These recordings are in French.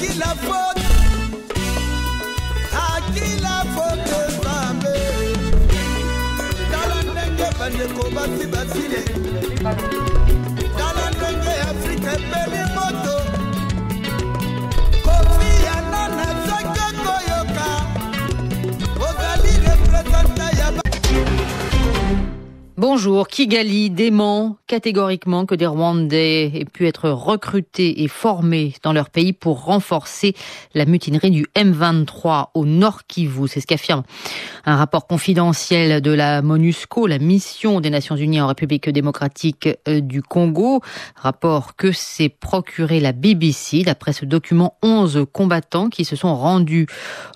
qui la faute? À qui la faute? Talandenge bandeko basi basile. Talandenge Afrique beli moto. Kofi Annan zaka koyoka. Ozali représenta ya. Bonjour, Kigali dément catégoriquement que des Rwandais aient pu être recrutés et formés dans leur pays pour renforcer la mutinerie du M23 au Nord Kivu. C'est ce qu'affirme un rapport confidentiel de la MONUSCO, la mission des Nations Unies en République démocratique du Congo. Rapport que s'est procuré la BBC. D'après ce document, 11 combattants qui se sont rendus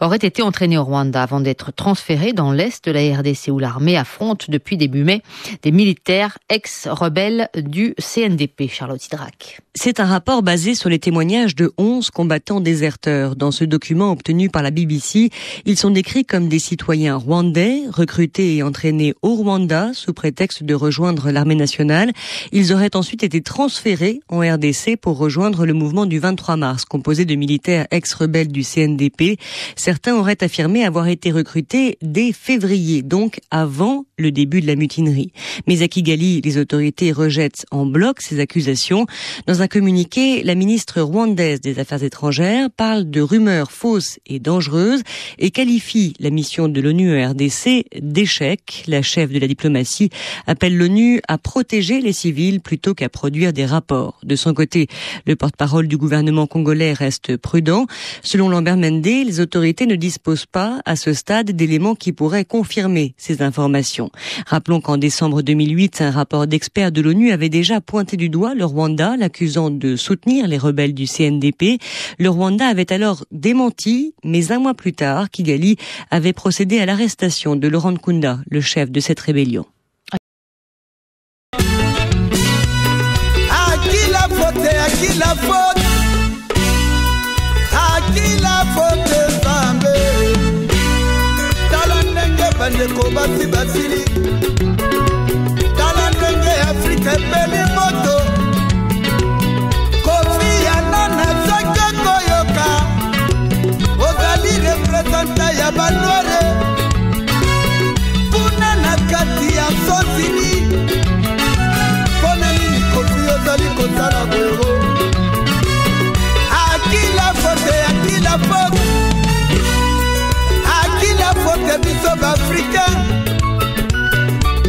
auraient été entraînés au Rwanda avant d'être transférés dans l'Est de la RDC où l'armée affronte depuis début mai des militaires ex-rebelles du CNDP. Charlotte Sidrac. C'est un rapport basé sur les témoignages de 11 combattants déserteurs. Dans ce document obtenu par la BBC, ils sont décrits comme des citoyens rwandais, recrutés et entraînés au Rwanda sous prétexte de rejoindre l'armée nationale. Ils auraient ensuite été transférés en RDC pour rejoindre le mouvement du 23 mars, composé de militaires ex-rebelles du CNDP. Certains auraient affirmé avoir été recrutés dès février, donc avant le début de la mutinerie. Mais à Kigali, les autorités rejettent en bloc ces accusations. Dans un communiqué, la ministre rwandaise des Affaires étrangères parle de rumeurs fausses et dangereuses et qualifie la mission de l'ONU en RDC d'échec. La chef de la diplomatie appelle l'ONU à protéger les civils plutôt qu'à produire des rapports. De son côté, le porte-parole du gouvernement congolais reste prudent. Selon Lambert Mende, les autorités ne disposent pas à ce stade d'éléments qui pourraient confirmer ces informations. Rappelons qu'en décembre 2008, un rapport d'experts de l'ONU avait déjà pointé du doigt le Rwanda, l'accusant de soutenir les rebelles du CNDP. Le Rwanda avait alors démenti, mais un mois plus tard, Kigali avait procédé à l'arrestation de Laurent Nkunda, le chef de cette rébellion. À qui la faute? À qui la faute? À qui la faute? Zambé Talandenge bandeko basi basili. Talandenge Afrique beli moto. Kofi Annan zaka koyoka. Ozali représenta ya banware. Puna na kati ya sosini. Pona nini Kofi ozali kozala boyo. À qui la faute? À qui la faute? À qui la faute? Biso Africain.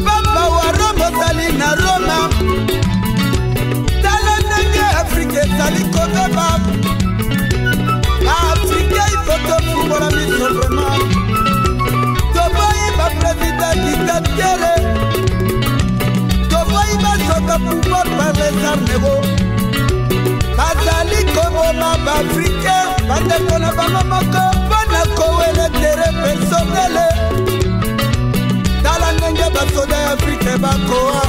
Papa wa Roma ozali na Roma. Talandenge Afrique ezali kobeba. Afrique il faut te foutre la mission vraiment. Toboyi ba président dictateur. Toboyi ba soka pouvoir par les armes. Bazali koboma ba africain. Bandeko na bango moko bana kowele tere personnel. Talandenge ba soda Afrique bakoa.